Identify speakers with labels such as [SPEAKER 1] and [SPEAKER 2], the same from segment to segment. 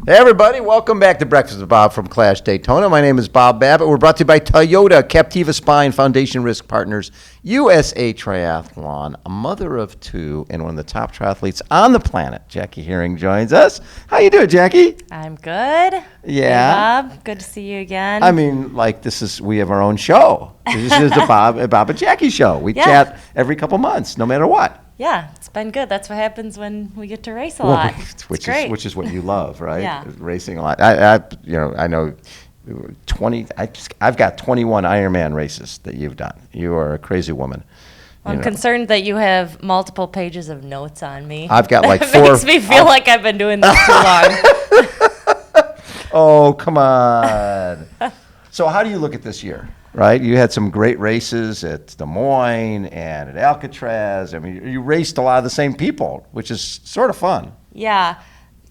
[SPEAKER 1] Hey everybody, welcome back to Breakfast with Bob from CLASH Daytona. My name is Bob Babbitt. We're brought to you by Toyota, Captiva Spine, Foundation Risk Partners, USA Triathlon, a mother of two, and one of the top triathletes on the planet. Jackie Herring joins us. How you doing, Jackie?
[SPEAKER 2] I'm good.
[SPEAKER 1] Yeah.
[SPEAKER 2] Hey, Bob. Good to see you again.
[SPEAKER 1] I mean, like we have our own show. This is the Bob and Jackie show. We chat every couple months, no matter what.
[SPEAKER 2] Yeah, it's been good. That's what happens when we get to race a lot.
[SPEAKER 1] Which is what you love, right?
[SPEAKER 2] Yeah.
[SPEAKER 1] Racing a lot. I know 20. I've got 21 Ironman races that you've done. You are a crazy woman.
[SPEAKER 2] I'm concerned that you have multiple pages of notes on me.
[SPEAKER 1] I've got like
[SPEAKER 2] that
[SPEAKER 1] 4.
[SPEAKER 2] Makes me feel like I've been doing this too long.
[SPEAKER 1] Oh, come on. So how do you look at this year? Right, you had some great races at Des Moines and at Alcatraz. I mean, you raced a lot of the same people, which is sort of fun.
[SPEAKER 2] Yeah.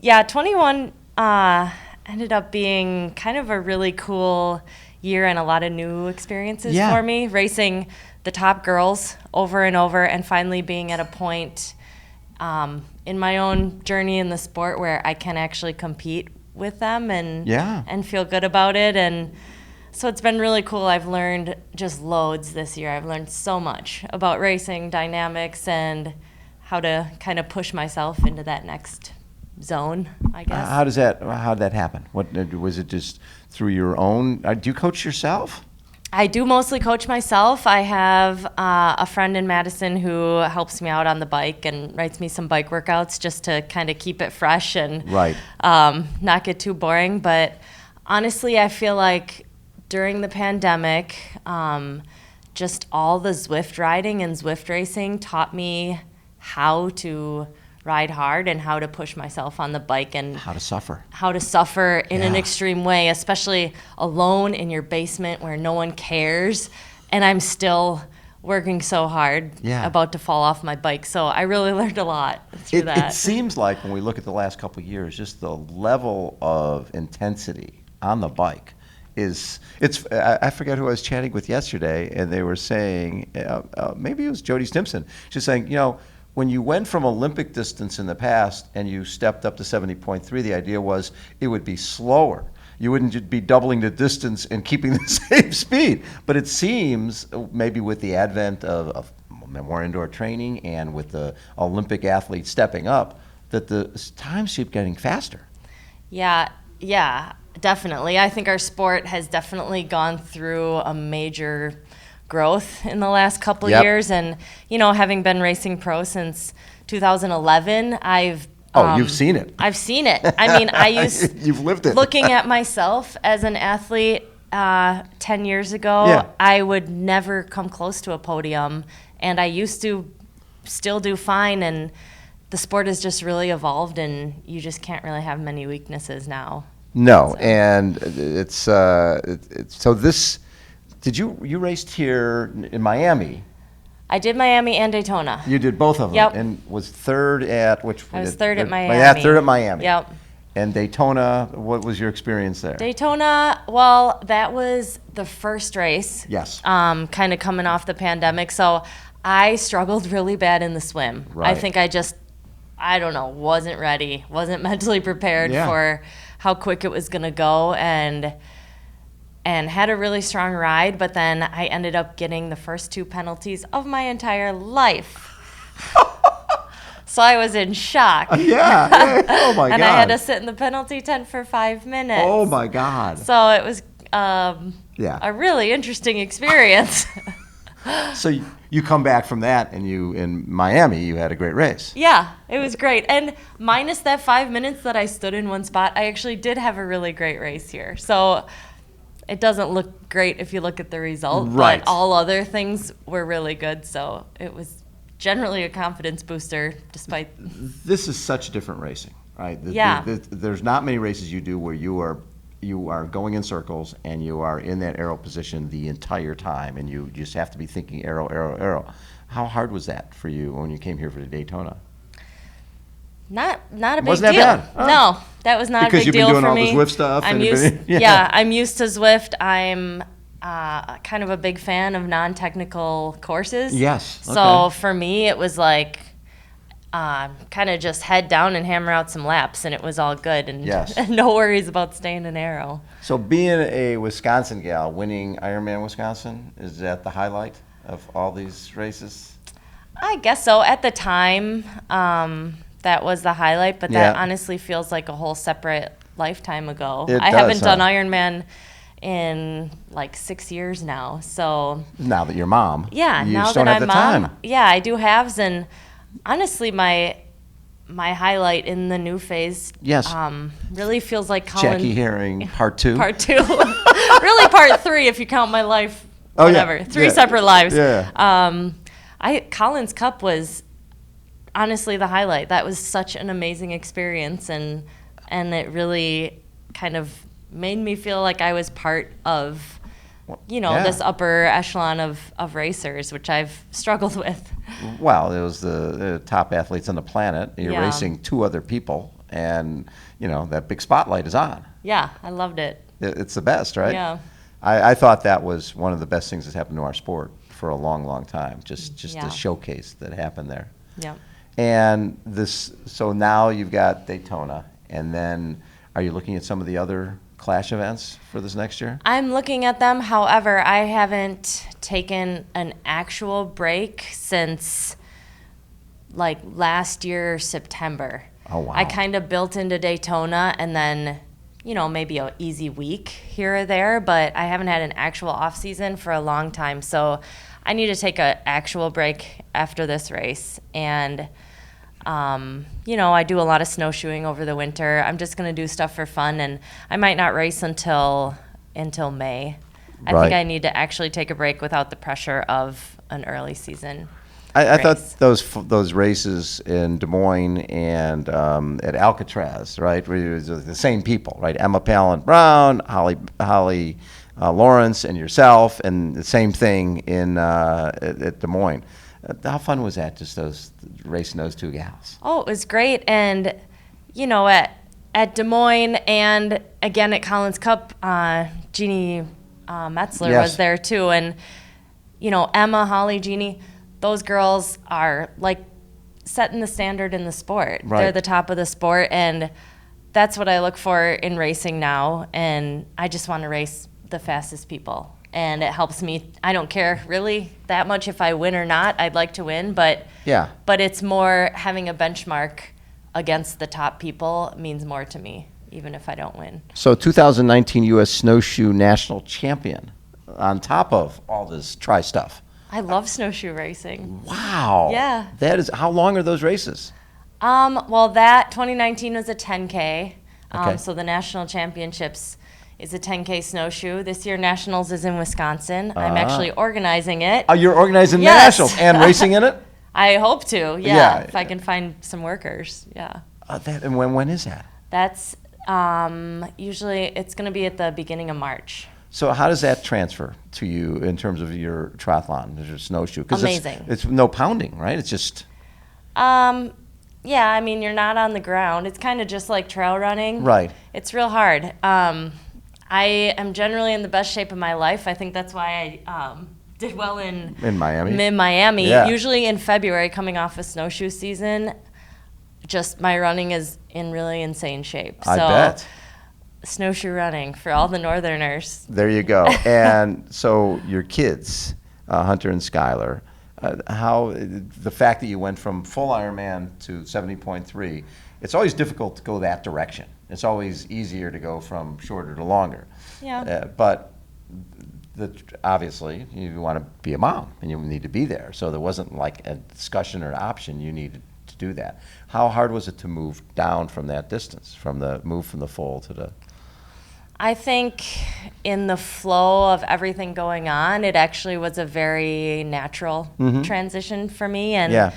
[SPEAKER 2] 21 ended up being kind of a really cool year and a lot of new experiences for me, racing the top girls over and over and finally being at a point in my own journey in the sport where I can actually compete with them and feel good about it. And so it's been really cool. I've learned just loads this year. I've learned so much about racing dynamics and how to kind of push myself into that next zone, I guess.
[SPEAKER 1] How did that happen? What was it? Just through your own? Do you coach yourself?
[SPEAKER 2] I do mostly coach myself. I have a friend in Madison who helps me out on the bike and writes me some bike workouts just to kind of keep it fresh and not get too boring. But honestly, I feel like during the pandemic, just all the Zwift riding and Zwift racing taught me how to ride hard and how to push myself on the bike and
[SPEAKER 1] how to suffer
[SPEAKER 2] in an extreme way, especially alone in your basement where no one cares. And I'm still working so hard, about to fall off my bike. So I really learned a lot through that.
[SPEAKER 1] It seems like when we look at the last couple of years, just the level of intensity on the bike I forget who I was chatting with yesterday, and they were saying, maybe it was Jody Stimson, she's saying, when you went from Olympic distance in the past and you stepped up to 70.3, the idea was it would be slower. You wouldn't be doubling the distance and keeping the same speed. But it seems, maybe with the advent of more indoor training and with the Olympic athletes stepping up, that the times keep getting faster.
[SPEAKER 2] Yeah. Definitely. I think our sport has definitely gone through a major growth in the last couple of years. And, having been racing pro since 2011,
[SPEAKER 1] you've seen it.
[SPEAKER 2] I've seen it. I mean,
[SPEAKER 1] You've lived it.
[SPEAKER 2] Looking at myself as an athlete 10 years ago, I would never come close to a podium. And I used to still do fine. And the sport has just really evolved, and you just can't really have many weaknesses now.
[SPEAKER 1] No, and it's so this. Did you raced here in Miami?
[SPEAKER 2] I did Miami and Daytona.
[SPEAKER 1] You did both of them.
[SPEAKER 2] Yep.
[SPEAKER 1] And was third at which?
[SPEAKER 2] I was third at Miami.
[SPEAKER 1] Yeah, third at Miami.
[SPEAKER 2] Yep.
[SPEAKER 1] And Daytona, what was your experience there?
[SPEAKER 2] Daytona, well, that was the first race.
[SPEAKER 1] Yes.
[SPEAKER 2] Kind of coming off the pandemic, so I struggled really bad in the swim.
[SPEAKER 1] Right.
[SPEAKER 2] I think I don't know, wasn't ready, wasn't mentally prepared for how quick it was going to go, and had a really strong ride, but then I ended up getting the first 2 penalties of my entire life. So I was in shock.
[SPEAKER 1] Oh my God.
[SPEAKER 2] And I had to sit in the penalty tent for 5 minutes.
[SPEAKER 1] Oh my God.
[SPEAKER 2] So it was a really interesting experience.
[SPEAKER 1] So you come back from that, and in Miami, you had a great race.
[SPEAKER 2] Yeah, it was great. And minus that 5 minutes that I stood in one spot, I actually did have a really great race here. So it doesn't look great if you look at the result, but all other things were really good. So it was generally a confidence booster, despite.
[SPEAKER 1] This is such different racing, right? There's not many races you do where you are going in circles and you are in that arrow position the entire time, and you just have to be thinking arrow, arrow, arrow. How hard was that for you when you came here for the Daytona?
[SPEAKER 2] Not a big
[SPEAKER 1] Wasn't
[SPEAKER 2] deal.
[SPEAKER 1] that bad? Oh.
[SPEAKER 2] No, that was not a big deal for me.
[SPEAKER 1] Because you've been doing all the Zwift stuff.
[SPEAKER 2] I'm used to Zwift. I'm kind of a big fan of non-technical courses.
[SPEAKER 1] Yes. Okay.
[SPEAKER 2] So for me, it was like kind of just head down and hammer out some laps, and it was all good, and
[SPEAKER 1] Yes.
[SPEAKER 2] no worries about staying in aero.
[SPEAKER 1] So being a Wisconsin gal, winning Ironman Wisconsin, is that the highlight of all these races?
[SPEAKER 2] I guess so. At the time, that was the highlight, but that
[SPEAKER 1] Yeah.
[SPEAKER 2] honestly feels like a whole separate lifetime ago.
[SPEAKER 1] It
[SPEAKER 2] I
[SPEAKER 1] does,
[SPEAKER 2] haven't done
[SPEAKER 1] huh?
[SPEAKER 2] Ironman in like 6 years now, so
[SPEAKER 1] Now that you're mom,
[SPEAKER 2] yeah.
[SPEAKER 1] you
[SPEAKER 2] Now
[SPEAKER 1] just
[SPEAKER 2] that
[SPEAKER 1] don't have
[SPEAKER 2] I'm
[SPEAKER 1] the
[SPEAKER 2] mom,
[SPEAKER 1] time.
[SPEAKER 2] yeah, I do halves, and honestly, my highlight in the new phase,
[SPEAKER 1] Yes.
[SPEAKER 2] really feels like Colin.
[SPEAKER 1] Jackie Herring, part 2.
[SPEAKER 2] Part 2, really part 3 if you count my life.
[SPEAKER 1] Oh, yeah.
[SPEAKER 2] Whatever, 3
[SPEAKER 1] Yeah.
[SPEAKER 2] separate lives.
[SPEAKER 1] Yeah.
[SPEAKER 2] Colin's Cup was honestly the highlight. That was such an amazing experience, and it really kind of made me feel like I was part of,
[SPEAKER 1] Yeah.
[SPEAKER 2] this upper echelon of racers, which I've struggled with.
[SPEAKER 1] Well, it was the top athletes on the planet. You're
[SPEAKER 2] Yeah.
[SPEAKER 1] racing 2 other people, and that big spotlight is on.
[SPEAKER 2] Yeah, I loved it.
[SPEAKER 1] It's the best, right?
[SPEAKER 2] Yeah.
[SPEAKER 1] I thought that was one of the best things that's happened to our sport for a long, long time. Just
[SPEAKER 2] Yeah.
[SPEAKER 1] the showcase that happened there.
[SPEAKER 2] Yeah.
[SPEAKER 1] And so now you've got Daytona, and then are you looking at some of the other Clash events for this next year?
[SPEAKER 2] I'm looking at them. However, I haven't taken an actual break since like last year, September.
[SPEAKER 1] Oh, wow.
[SPEAKER 2] I kind of built into Daytona, and then, maybe an easy week here or there, but I haven't had an actual off season for a long time. So I need to take an actual break after this race. And, I do a lot of snowshoeing over the winter. I'm just going to do stuff for fun, and I might not race until May. I
[SPEAKER 1] Right.
[SPEAKER 2] think I need to actually take a break without the pressure of an early season.
[SPEAKER 1] I thought
[SPEAKER 2] race.
[SPEAKER 1] those races in Des Moines and at Alcatraz, right, where it was the same people, right? Emma Pallant Brown, Holly Lawrence, and yourself, and the same thing at Des Moines. How fun was that? Just racing those 2 gals.
[SPEAKER 2] Oh, it was great. And, at Des Moines and again at Collins Cup, Jeannie Metzler
[SPEAKER 1] Yes.
[SPEAKER 2] was there too. And, Emma, Holly, Jeannie, those girls are like setting the standard in the sport.
[SPEAKER 1] Right.
[SPEAKER 2] They're the top of the sport. And that's what I look for in racing now. And I just want to race the fastest people. And it helps me. I don't care really that much if I win or not. I'd like to win, but
[SPEAKER 1] Yeah.
[SPEAKER 2] but it's more having a benchmark against the top people means more to me, even if I don't win.
[SPEAKER 1] So 2019 U.S. Snowshoe National Champion on top of all this tri stuff.
[SPEAKER 2] I love snowshoe racing.
[SPEAKER 1] Wow.
[SPEAKER 2] Yeah.
[SPEAKER 1] That is, how long are those races?
[SPEAKER 2] Well, that 2019 was a 10K.
[SPEAKER 1] Okay.
[SPEAKER 2] So the national championships is a 10K snowshoe. This year, nationals is in Wisconsin. I'm actually organizing it.
[SPEAKER 1] Oh, you're organizing the
[SPEAKER 2] Yes.
[SPEAKER 1] nationals and racing in it?
[SPEAKER 2] I hope to.
[SPEAKER 1] Yeah.
[SPEAKER 2] Yeah. If I can find some workers. Yeah.
[SPEAKER 1] And when is that?
[SPEAKER 2] That's usually it's going to be at the beginning of March.
[SPEAKER 1] So how does that transfer to you in terms of your triathlon, your snowshoe? 'Cause
[SPEAKER 2] Amazing.
[SPEAKER 1] It's no pounding, right? It's just
[SPEAKER 2] Yeah, I mean, you're not on the ground. It's kind of just like trail running.
[SPEAKER 1] Right.
[SPEAKER 2] It's real hard. I am generally in the best shape of my life. I think that's why I did well in
[SPEAKER 1] Miami.
[SPEAKER 2] In Miami.
[SPEAKER 1] Yeah.
[SPEAKER 2] Usually in February, coming off a snowshoe season, just my running is in really insane shape.
[SPEAKER 1] I
[SPEAKER 2] so,
[SPEAKER 1] bet.
[SPEAKER 2] Snowshoe running for all the Northerners.
[SPEAKER 1] There you go. And so your kids, Hunter and Skylar, how the fact that you went from full Ironman to 70.3, it's always difficult to go that direction. It's always easier to go from shorter to longer.
[SPEAKER 2] Yeah.
[SPEAKER 1] But obviously you want to be a mom and you need to be there. So there wasn't like a discussion or an option. You needed to do that. How hard was it to move down from that distance, from the full to the?
[SPEAKER 2] I think in the flow of everything going on, it actually was a very natural transition for me. And
[SPEAKER 1] Yeah.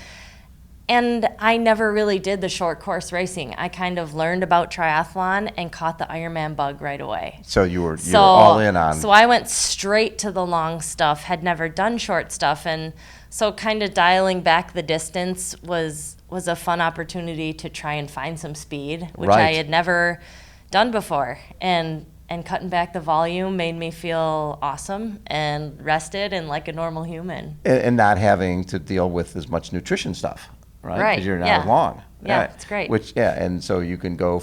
[SPEAKER 2] And I never really did the short course racing. I kind of learned about triathlon and caught the Ironman bug right away.
[SPEAKER 1] So you were all in on.
[SPEAKER 2] So I went straight to the long stuff, had never done short stuff. And so kind of dialing back the distance was a fun opportunity to try and find some speed, which I
[SPEAKER 1] Right.
[SPEAKER 2] had never done before. And cutting back the volume made me feel awesome and rested and like a normal human.
[SPEAKER 1] And not having to deal with as much nutrition stuff, right?
[SPEAKER 2] Right,
[SPEAKER 1] 'Cause you're not
[SPEAKER 2] yeah.
[SPEAKER 1] as long.
[SPEAKER 2] Yeah,
[SPEAKER 1] Right.
[SPEAKER 2] it's great.
[SPEAKER 1] And so you can go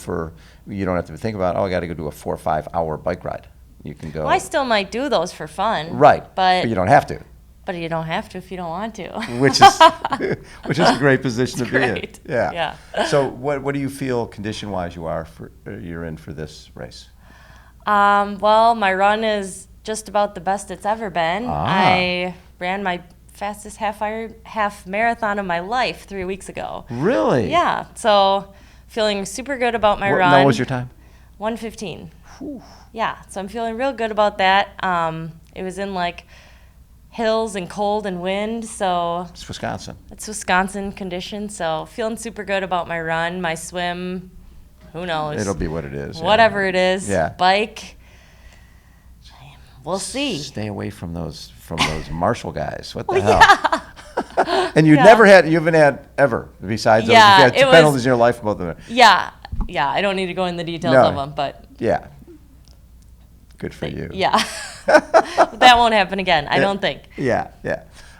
[SPEAKER 1] you don't have to think about, oh, I got to go do a 4 or 5 hour bike ride. You can go.
[SPEAKER 2] Well, I still might do those for fun.
[SPEAKER 1] Right.
[SPEAKER 2] But
[SPEAKER 1] you don't have to.
[SPEAKER 2] But you don't have to if you don't want to.
[SPEAKER 1] Which is a great position to be in.
[SPEAKER 2] Great.
[SPEAKER 1] Yeah.
[SPEAKER 2] Yeah.
[SPEAKER 1] So what do you feel condition-wise you're in for this race?
[SPEAKER 2] Well, my run is just about the best it's ever been. I ran my fastest half marathon of my life 3 weeks ago.
[SPEAKER 1] Really?
[SPEAKER 2] Yeah. So feeling super good about my run.
[SPEAKER 1] What was your time?
[SPEAKER 2] 1:15. Yeah. So I'm feeling real good about that. It was in like hills and cold and wind, so
[SPEAKER 1] It's Wisconsin.
[SPEAKER 2] it's Wisconsin conditions. So feeling super good about my run, my swim. Who knows?
[SPEAKER 1] It'll be what it is.
[SPEAKER 2] Whatever it is.
[SPEAKER 1] Yeah.
[SPEAKER 2] Bike. We'll see.
[SPEAKER 1] Stay away from those Marshall guys. What the hell? And you haven't had ever besides those.
[SPEAKER 2] Yeah,
[SPEAKER 1] You've had two penalties in your life, both of them.
[SPEAKER 2] Yeah. I don't need to go in the details of them, but
[SPEAKER 1] Yeah. Good for you.
[SPEAKER 2] yeah. That won't happen again, I don't think.
[SPEAKER 1] Yeah.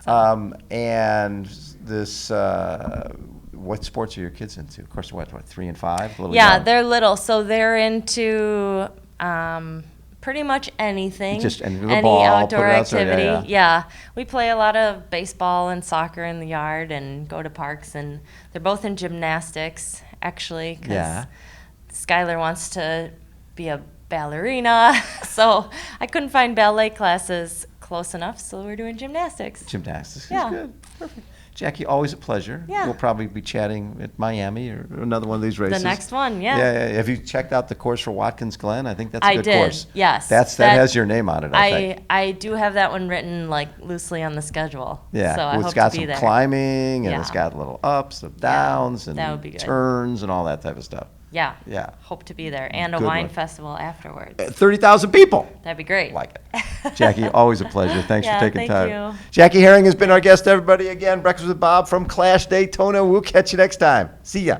[SPEAKER 1] And this, what sports are your kids into? Of course, what 3 and 5? A little young.
[SPEAKER 2] They're little, so they're into pretty much anything.
[SPEAKER 1] Just any
[SPEAKER 2] outdoor
[SPEAKER 1] put it outside,
[SPEAKER 2] activity.
[SPEAKER 1] yeah.
[SPEAKER 2] We play a lot of baseball and soccer in the yard and go to parks, and they're both in gymnastics, actually, because Skylar wants to be a ballerina, so I couldn't find ballet classes close enough, so we're doing gymnastics.
[SPEAKER 1] Gymnastics
[SPEAKER 2] Yeah.
[SPEAKER 1] is good. Perfect. Jackie, always a pleasure.
[SPEAKER 2] Yeah.
[SPEAKER 1] We'll probably be chatting at Miami or another one of these races.
[SPEAKER 2] The next one, yeah.
[SPEAKER 1] Yeah. Have you checked out the course for Watkins Glen? I think that's a good
[SPEAKER 2] I did,
[SPEAKER 1] course.
[SPEAKER 2] yes.
[SPEAKER 1] That has your name on it, I think.
[SPEAKER 2] I do have that one written like loosely on the schedule.
[SPEAKER 1] Yeah.
[SPEAKER 2] So I
[SPEAKER 1] It's
[SPEAKER 2] hope
[SPEAKER 1] got
[SPEAKER 2] to be
[SPEAKER 1] some
[SPEAKER 2] there.
[SPEAKER 1] climbing, and
[SPEAKER 2] Yeah.
[SPEAKER 1] it's got little ups and downs
[SPEAKER 2] that would be
[SPEAKER 1] and
[SPEAKER 2] good.
[SPEAKER 1] turns and all that type of stuff.
[SPEAKER 2] Yeah.
[SPEAKER 1] Yeah.
[SPEAKER 2] Hope to be there. And a
[SPEAKER 1] Good
[SPEAKER 2] wine
[SPEAKER 1] one.
[SPEAKER 2] festival afterwards.
[SPEAKER 1] 30,000 people.
[SPEAKER 2] That'd be great.
[SPEAKER 1] Like it. Jackie, always a pleasure. Thanks for
[SPEAKER 2] Yeah,
[SPEAKER 1] taking
[SPEAKER 2] thank
[SPEAKER 1] time.
[SPEAKER 2] you.
[SPEAKER 1] Jackie Herring has been our guest, everybody. Again, Breakfast with Bob from CLASH Daytona. We'll catch you next time. See ya.